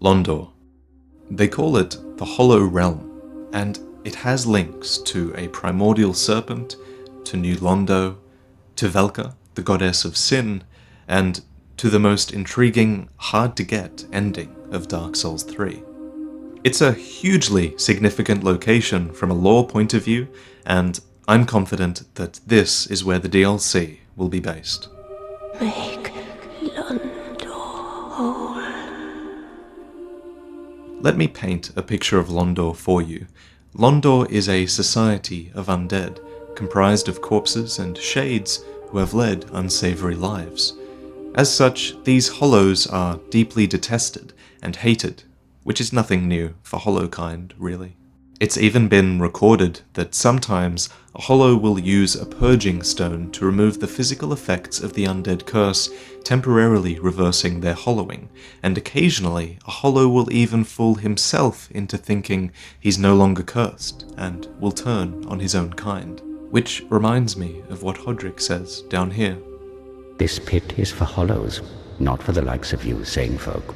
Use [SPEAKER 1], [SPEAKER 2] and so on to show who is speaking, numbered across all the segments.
[SPEAKER 1] Londor. They call it the Hollow Realm, and it has links to a primordial serpent, to New Londo, to Velka, the goddess of sin, and to the most intriguing, hard-to-get ending of Dark Souls 3. It's a hugely significant location from a lore point of view, and I'm confident that this is where the DLC will be based.
[SPEAKER 2] Make Londor whole.
[SPEAKER 1] Let me paint a picture of Londor for you. Londor is a society of undead, comprised of corpses and shades who have led unsavory lives. As such, these hollows are deeply detested and hated, which is nothing new for Hollowkind, really. It's even been recorded that sometimes a hollow will use a purging stone to remove the physical effects of the undead curse, temporarily reversing their hollowing, and occasionally a hollow will even fool himself into thinking he's no longer cursed and will turn on his own kind. Which reminds me of what Hodrick says down here.
[SPEAKER 3] This pit is for hollows, not for the likes of you sane folk.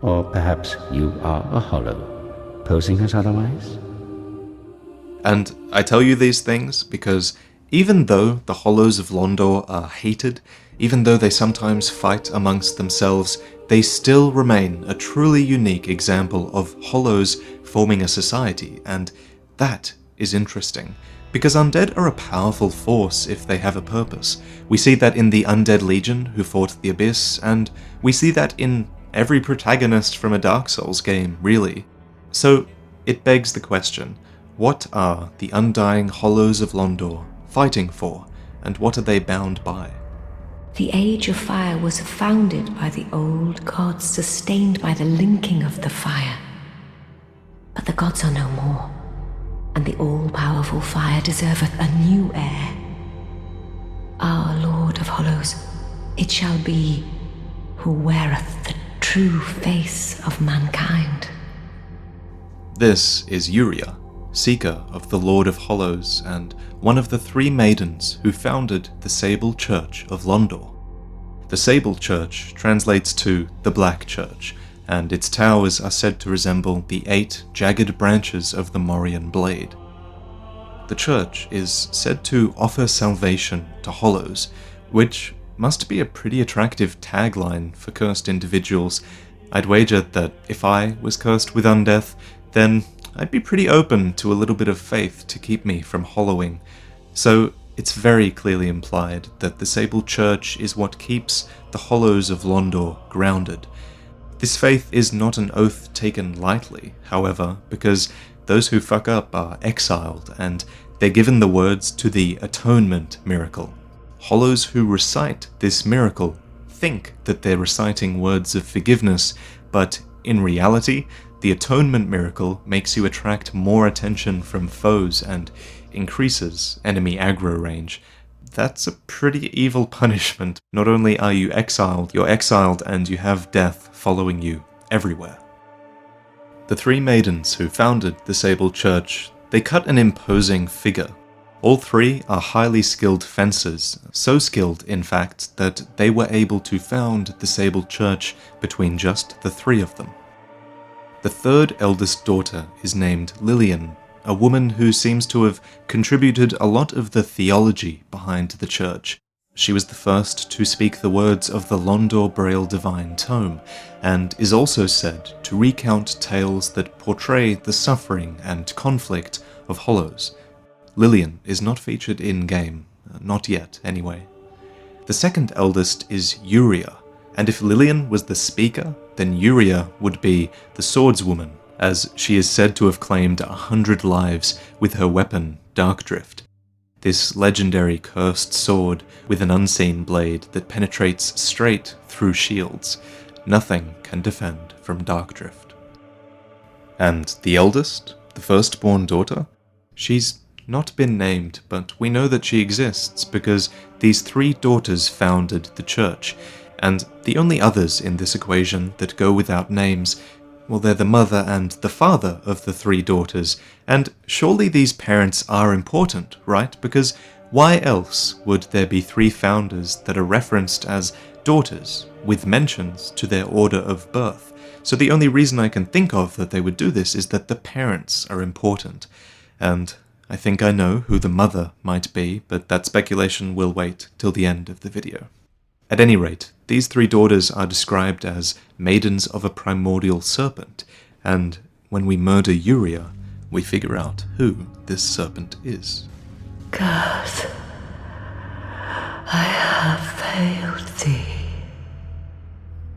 [SPEAKER 3] Or perhaps you are a hollow, posing as otherwise?
[SPEAKER 1] And I tell you these things because even though the Hollows of Londor are hated, even though they sometimes fight amongst themselves, they still remain a truly unique example of hollows forming a society, and that is interesting. Because undead are a powerful force if they have a purpose. We see that in the Undead Legion who fought the Abyss, and we see that in every protagonist from a Dark Souls game, really. So it begs the question, what are the undying Hollows of Londor fighting for, and what are they bound by?
[SPEAKER 2] The Age of Fire was founded by the old gods, sustained by the linking of the fire. But the gods are no more, and the all-powerful fire deserveth a new heir. Our Lord of Hollows, it shall be, who weareth the true face of mankind.
[SPEAKER 1] This is Uriah, seeker of the Lord of Hollows and one of the three maidens who founded the Sable Church of Londor. The Sable Church translates to the Black Church, and its towers are said to resemble the 8 jagged branches of the Morian blade. The church is said to offer salvation to hollows, which must be a pretty attractive tagline for cursed individuals. I'd wager that if I was cursed with undeath, then I'd be pretty open to a little bit of faith to keep me from hollowing. So it's very clearly implied that the Sable Church is what keeps the Hollows of Londor grounded. This faith is not an oath taken lightly, however, because those who fuck up are exiled, and they're given the words to the Atonement Miracle. Hollows who recite this miracle think that they're reciting words of forgiveness, but in reality, the Atonement Miracle makes you attract more attention from foes and increases enemy aggro range. That's a pretty evil punishment. Not only are you exiled, you're exiled and you have death following you everywhere. The three maidens who founded the Sable Church, they cut an imposing figure. All three are highly skilled fencers, so skilled in fact that they were able to found the Sable Church between just the three of them. The third eldest daughter is named Lillian, a woman who seems to have contributed a lot of the theology behind the church. She was the first to speak the words of the Londor Braille Divine Tome, and is also said to recount tales that portray the suffering and conflict of hollows. Lillian is not featured in-game, not yet anyway. The second eldest is Uriah, and if Lillian was the speaker, then Uriah would be the swordswoman, as she is said to have claimed 100 lives with her weapon, Darkdrift. This legendary cursed sword with an unseen blade that penetrates straight through shields. Nothing can defend from Darkdrift. And the eldest, the firstborn daughter, she's not been named, but we know that she exists because these three daughters founded the church, and the only others in this equation that go without names, well, they're the mother and the father of the three daughters, and surely these parents are important, right? Because why else would there be three founders that are referenced as daughters, with mentions to their order of birth. So the only reason I can think of that they would do this is that the parents are important. And I think I know who the mother might be, but that speculation will wait till the end of the video. At any rate, these 3 daughters are described as maidens of a primordial serpent, and when we murder 𝐎𝐵, we figure out who this serpent is.
[SPEAKER 2] God, I have failed thee.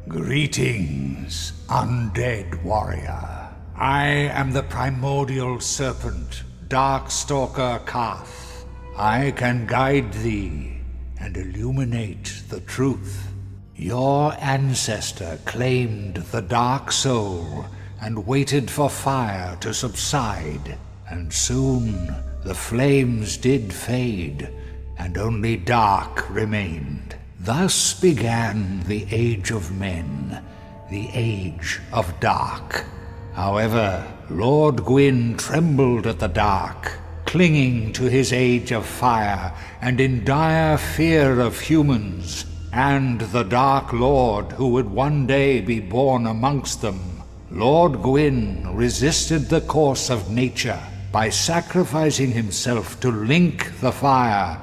[SPEAKER 4] Greetings, undead warrior. I am the primordial serpent, Darkstalker 𝐴𝐵. I can guide thee and illuminate the truth. Your ancestor claimed the dark soul and waited for fire to subside, and soon the flames did fade, and only dark remained. Thus began the Age of Men, the Age of Dark. However, Lord Gwyn trembled at the dark, clinging to his Age of Fire, and in dire fear of humans, and the Dark Lord who would one day be born amongst them. Lord Gwyn resisted the course of nature by sacrificing himself to link the fire,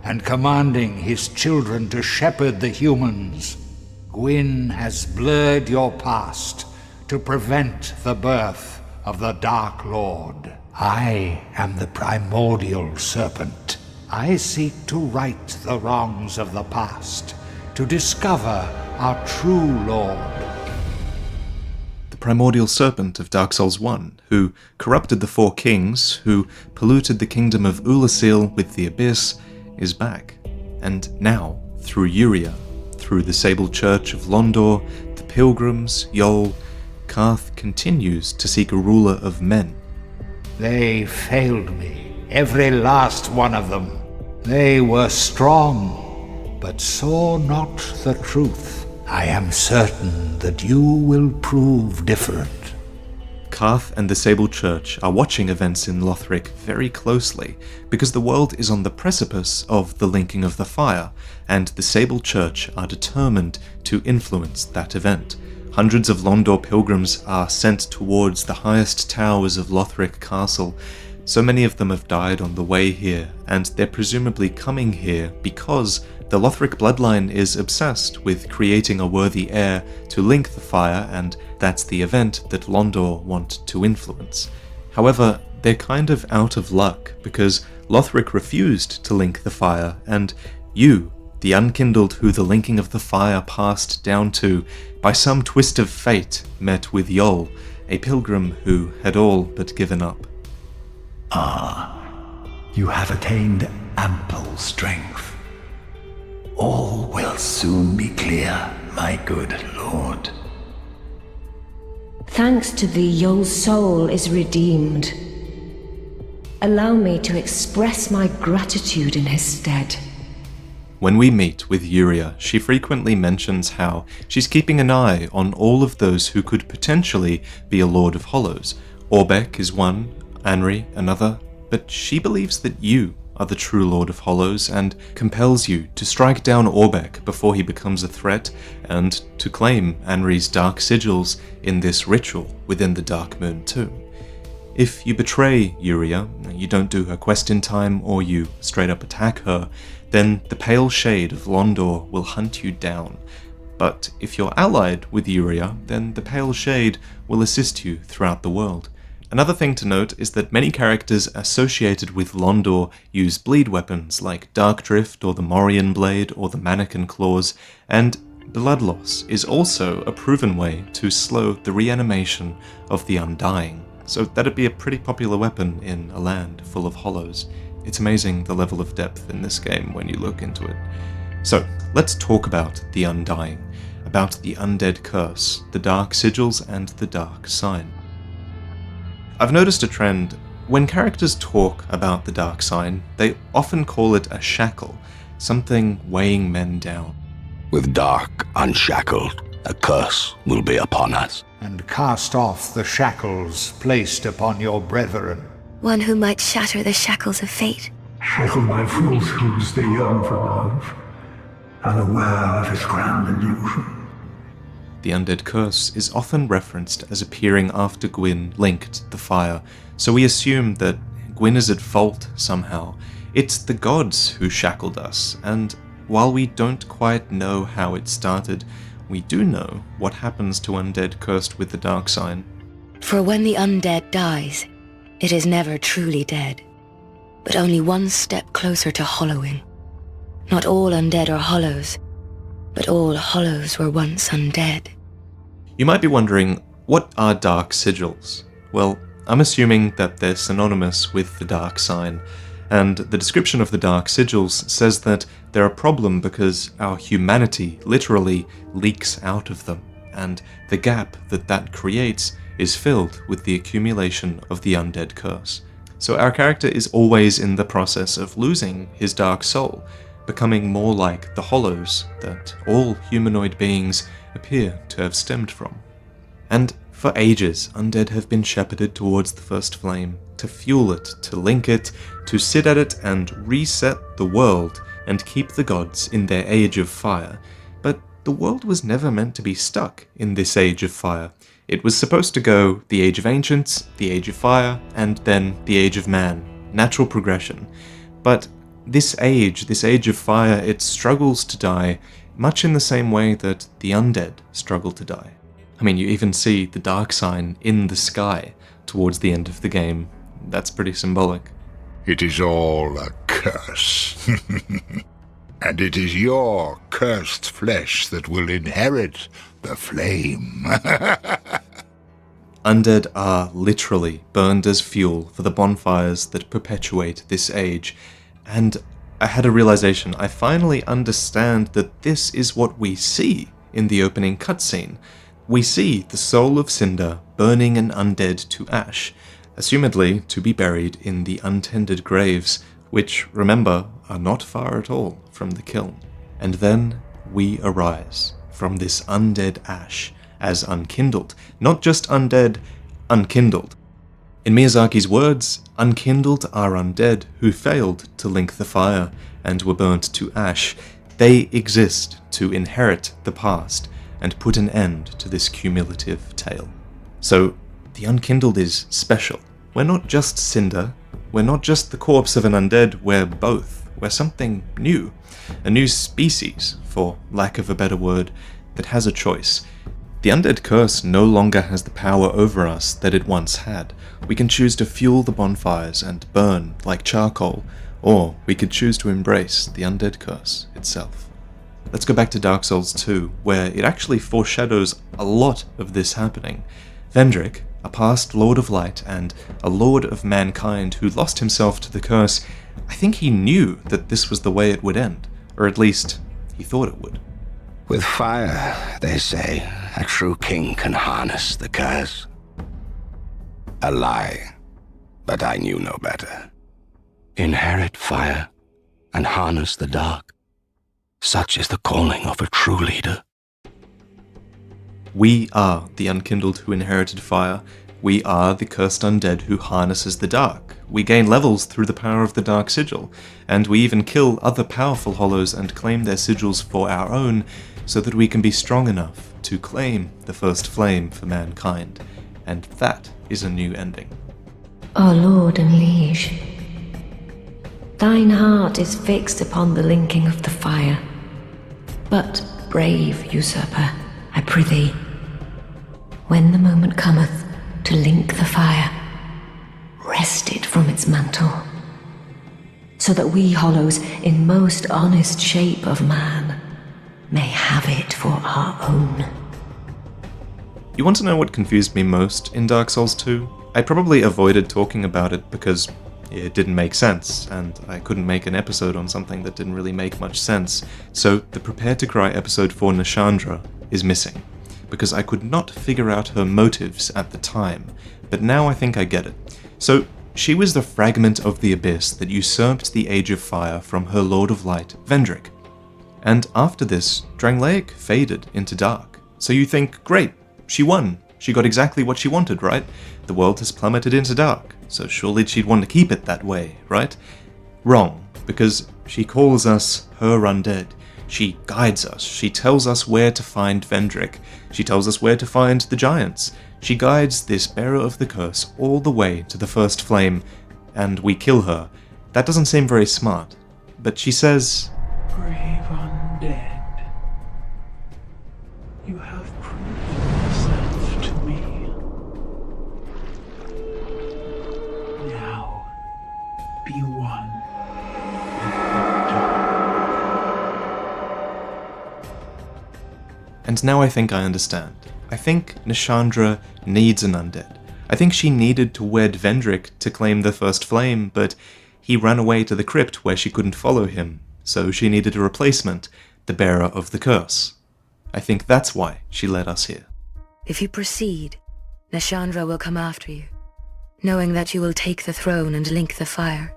[SPEAKER 4] and commanding his children to shepherd the humans. Gwyn has blurred your past to prevent the birth of the Dark Lord. I am the primordial serpent. I seek to right the wrongs of the past, to discover our true Lord.
[SPEAKER 1] The primordial serpent of Dark Souls 1, who corrupted the 4 kings, who polluted the kingdom of Ulasil with the Abyss, is back, and now, through 𝐎𝐵, through the Sable Church of Londor, the pilgrims, 𝐎𝐵, continues to seek a ruler of men.
[SPEAKER 4] They failed me, every last one of them. They were strong, but saw not the truth. I am certain that you will prove different.
[SPEAKER 1] 𝐴𝐵 and the Sable Church are watching events in Lothric very closely, because the world is on the precipice of the linking of the fire, and the Sable Church are determined to influence that event. Hundreds of Londor pilgrims are sent towards the highest towers of Lothric Castle. So many of them have died on the way here, and they're presumably coming here because the Lothric bloodline is obsessed with creating a worthy heir to link the fire, and that's the event that Londor want to influence. However, they're kind of out of luck, because Lothric refused to link the fire, and you, the unkindled who the linking of the fire passed down to, by some twist of fate, met with 𝐎𝐿, a pilgrim who had all but given up.
[SPEAKER 5] You have attained ample strength. All will soon be clear, my good lord.
[SPEAKER 2] Thanks to thee, 𝐎𝐿's soul is redeemed. Allow me to express my gratitude in his stead.
[SPEAKER 1] When we meet with 𝐎𝐵, she frequently mentions how she's keeping an eye on all of those who could potentially be a Lord of Hollows. 𝐴𝐵 is one, 𝐴nri another, but she believes that you are the true Lord of Hollows and compels you to strike down 𝐴𝐵 before he becomes a threat, and to claim 𝐴nri's dark sigils in this ritual within the Dark Moon tomb. If you betray 𝐎𝐵, you don't do her quest in time, or you straight up attack her, then the Pale Shade of Londor will hunt you down. But if you're allied with 𝐎𝐵, then the Pale Shade will assist you throughout the world. Another thing to note is that many characters associated with Londor use bleed weapons like Dark Drift or the Morian Blade or the Mannequin Claws, and blood loss is also a proven way to slow the reanimation of the Undying. So that'd be a pretty popular weapon in a land full of hollows. It's amazing the level of depth in this game when you look into it. So let's talk about the Undying, about the undead curse, the dark sigils and the dark sign. I've noticed a trend. When characters talk about the dark sign, they often call it a shackle, something weighing men down.
[SPEAKER 6] With dark unshackled, a curse will be upon us.
[SPEAKER 4] And cast off the shackles placed upon your brethren.
[SPEAKER 7] One who might shatter the shackles of fate.
[SPEAKER 8] Shackle my fool's hooves, they yearn for love.
[SPEAKER 5] unaware of his grand illusion.
[SPEAKER 1] The undead curse is often referenced as appearing after Gwyn linked the fire, so we assume that Gwyn is at fault somehow. It's the gods who shackled us, and while we don't quite know how it started, we do know what happens to undead cursed with the dark sign.
[SPEAKER 7] For when the undead dies, it is never truly dead, but only one step closer to hollowing. Not all undead are hollows, but all hollows were once undead.
[SPEAKER 1] You might be wondering, what are dark sigils? Well, I'm assuming that they're synonymous with the dark sign, and the description of the dark sigils says that they're a problem because our humanity literally leaks out of them, and the gap that creates is filled with the accumulation of the undead curse. So our character is always in the process of losing his dark soul, becoming more like the hollows that all humanoid beings appear to have stemmed from. And for ages, undead have been shepherded towards the first flame, to fuel it, to link it, to sit at it and reset the world and keep the gods in their age of fire. But the world was never meant to be stuck in this age of fire. It was supposed to go the Age of Ancients, the Age of Fire, and then the Age of Man. Natural progression. But this age of fire, it struggles to die, much in the same way that the undead struggle to die. I mean, you even see the dark sign in the sky towards the end of the game. That's pretty symbolic.
[SPEAKER 4] It is all a curse. And it is your cursed flesh that will inherit the flame.
[SPEAKER 1] Undead are literally burned as fuel for the bonfires that perpetuate this age, and I had a realization. I finally understand that this is what we see in the opening cutscene. We see the soul of Cinder burning an undead to ash, assumedly to be buried in the untended graves, which, remember, are not far at all from the kiln. And then we arise from this undead ash as unkindled, not just undead, unkindled. In Miyazaki's words, unkindled are undead who failed to link the fire and were burnt to ash. They exist to inherit the past and put an end to this cumulative tale. So, the unkindled is special. We're not just cinder, we're not just the corpse of an undead, we're both. We're something new. A new species, for lack of a better word, that has a choice. The undead curse no longer has the power over us that it once had. We can choose to fuel the bonfires and burn like charcoal, or we could choose to embrace the undead curse itself. Let's go back to Dark Souls 2, where it actually foreshadows a lot of this happening. Vendrick, a past Lord of Light and a Lord of Mankind who lost himself to the curse, I think he knew that this was the way it would end, or at least he thought it would.
[SPEAKER 6] With fire, they say, a true king can harness the curse. A lie, but I knew no better. Inherit fire and harness the dark. Such is the calling of a true leader.
[SPEAKER 1] We are the unkindled who inherited fire. We are the cursed undead who harnesses the dark. We gain levels through the power of the dark sigil, and we even kill other powerful hollows and claim their sigils for our own, so that we can be strong enough to claim the first flame for mankind. And that is a new ending.
[SPEAKER 2] Our lord and liege, thine heart is fixed upon the linking of the fire. But, brave usurper, I prithee, when the moment cometh to link the fire, wrest it from its mantle, so that we hollows in most honest shape of man may have it for our own.
[SPEAKER 1] You want to know what confused me most in Dark Souls 2? I probably avoided talking about it because it didn't make sense, and I couldn't make an episode on something that didn't really make much sense, so the Prepare to Cry episode for Nashandra is missing, because I could not figure out her motives at the time, but now I think I get it. So, she was the fragment of the abyss that usurped the Age of Fire from her Lord of Light, Vendrick. And after this, 𝐕𝐸𝐿𝐼𝐼 faded into dark. So you think, great, she won. She got exactly what she wanted, right? The world has plummeted into dark, so surely she'd want to keep it that way, right? Wrong, because she calls us her undead. She guides us. She tells us where to find Vendrick. She tells us where to find the giants. She guides this bearer of the curse all the way to the first flame, and we kill her. That doesn't seem very smart. But she says,
[SPEAKER 8] "Brave undead, you have proven yourself to me. Now, be one with Victor."
[SPEAKER 1] And now I think I understand. I think Nishandra needs an undead. I think she needed to wed Vendrick to claim the first flame, but he ran away to the crypt where she couldn't follow him, so she needed a replacement, the bearer of the curse. I think that's why she led us here.
[SPEAKER 7] If you proceed, Nishandra will come after you, knowing that you will take the throne and link the fire.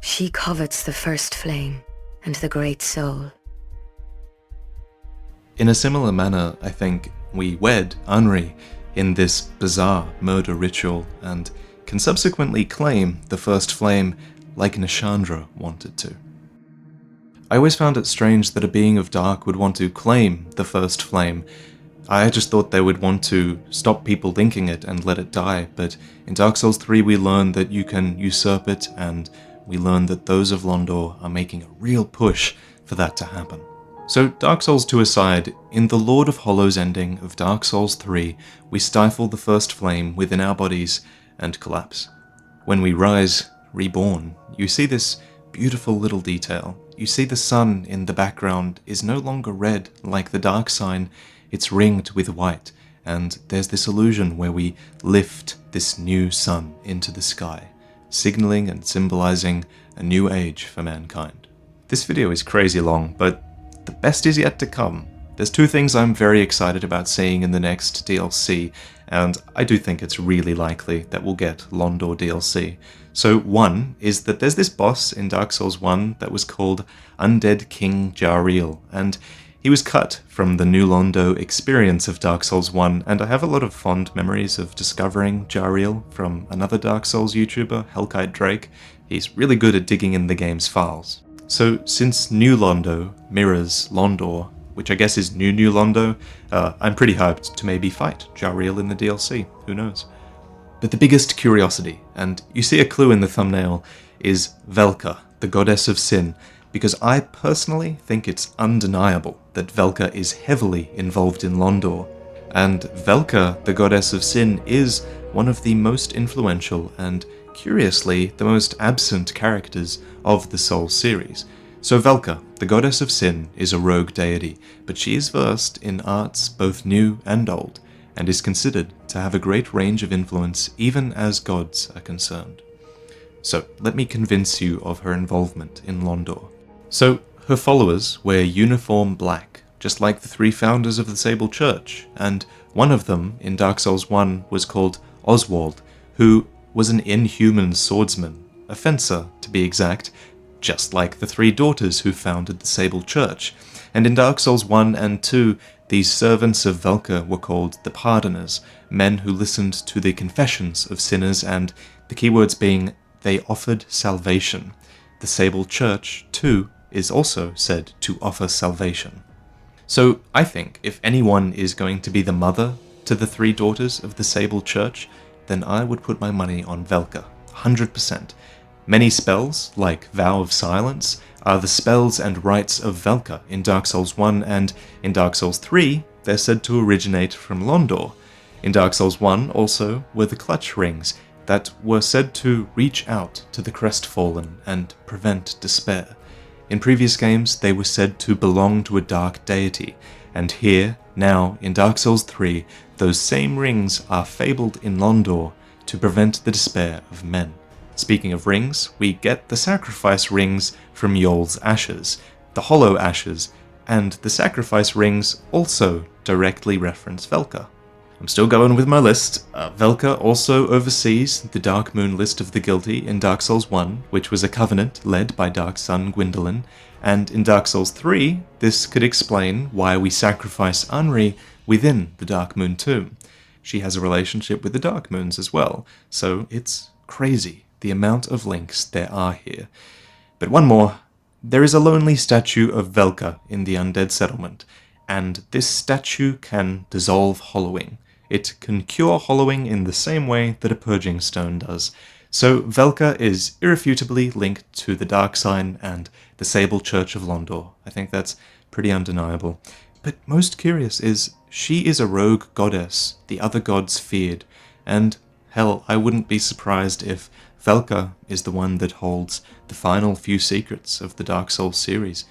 [SPEAKER 7] She covets the first flame and the great soul.
[SPEAKER 1] In a similar manner, I think, we wed Anri in this bizarre murder ritual and can subsequently claim the first flame like Nishandra wanted to. I always found it strange that a being of dark would want to claim the first flame. I just thought they would want to stop people linking it and let it die, but in Dark Souls 3 we learn that you can usurp it, and we learn that those of Londor are making a real push for that to happen. So Dark Souls 2 aside, in the Lord of Hollows ending of Dark Souls 3, we stifle the first flame within our bodies and collapse. When we rise, reborn, you see this beautiful little detail. You see the sun in the background is no longer red like the dark sign, it's ringed with white, and there's this illusion where we lift this new sun into the sky, signaling and symbolizing a new age for mankind. This video is crazy long, but the best is yet to come. There's two things I'm very excited about seeing in the next DLC, and I do think it's really likely that we'll get Londor DLC. So one is that there's this boss in Dark Souls 1 that was called Undead King Jareel, and he was cut from the New Londo experience of Dark Souls 1, and I have a lot of fond memories of discovering Jareel from another Dark Souls YouTuber, 𝐿𝐼𝐷. He's really good at digging in the game's files. So since New Londo mirrors Londor, which I guess is New Londo, I'm pretty hyped to maybe fight Jareel in the DLC, who knows. But the biggest curiosity, and you see a clue in the thumbnail, is Velka, the goddess of sin, because I personally think it's undeniable that Velka is heavily involved in Londor, and Velka, the goddess of sin, is one of the most influential and, curiously, the most absent characters of the Souls series. So Velka, the goddess of sin, is a rogue deity, but she is versed in arts both new and old, and is considered to have a great range of influence even as gods are concerned. So let me convince you of her involvement in Londor. So her followers wear uniform black, just like the three founders of the Sable Church, and one of them in Dark Souls 1 was called Oswald, who was an inhuman swordsman, a fencer to be exact, just like the three daughters who founded the Sable Church. And in Dark Souls 1 and 2, these servants of Velka were called the Pardoners, men who listened to the confessions of sinners, and the keywords being, they offered salvation. The Sable Church, too, is also said to offer salvation. So I think if anyone is going to be the mother to the three daughters of the Sable Church, then I would put my money on Velka, 100%. Many spells, like Vow of Silence, are the spells and rites of Velka in Dark Souls 1, and in Dark Souls 3, they're said to originate from Londor. In Dark Souls 1 also were the clutch rings that were said to reach out to the crestfallen and prevent despair. In previous games, they were said to belong to a dark deity, and here, now, in Dark Souls 3, those same rings are fabled in Londor to prevent the despair of men. Speaking of rings, we get the sacrifice rings from 𝐎𝐿's ashes, the hollow ashes, and the sacrifice rings also directly reference Velka. I'm still going with my list. Velka also oversees the Dark Moon list of the guilty in Dark Souls 1, which was a covenant led by Dark Sun Gwyndolin, and in Dark Souls 3, this could explain why we sacrifice Anri within the Dark Moon tomb. She has a relationship with the Dark Moons as well, so it's crazy the amount of links there are here. But one more, There is a lonely statue of Velka in the undead settlement, and this statue can dissolve hollowing. It can cure hollowing in the same way that a purging stone does. So Velka is irrefutably linked to the dark sign and the Sable Church of Londor. I think that's pretty undeniable. But most curious is, she is a rogue goddess the other gods feared, and hell, I wouldn't be surprised if Velka is the one that holds the final few secrets of the Dark Souls series.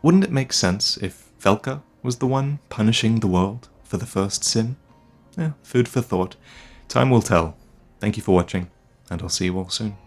[SPEAKER 1] Wouldn't it make sense if Velka was the one punishing the world for the first sin? Food for thought. Time will tell. Thank you for watching, and I'll see you all soon.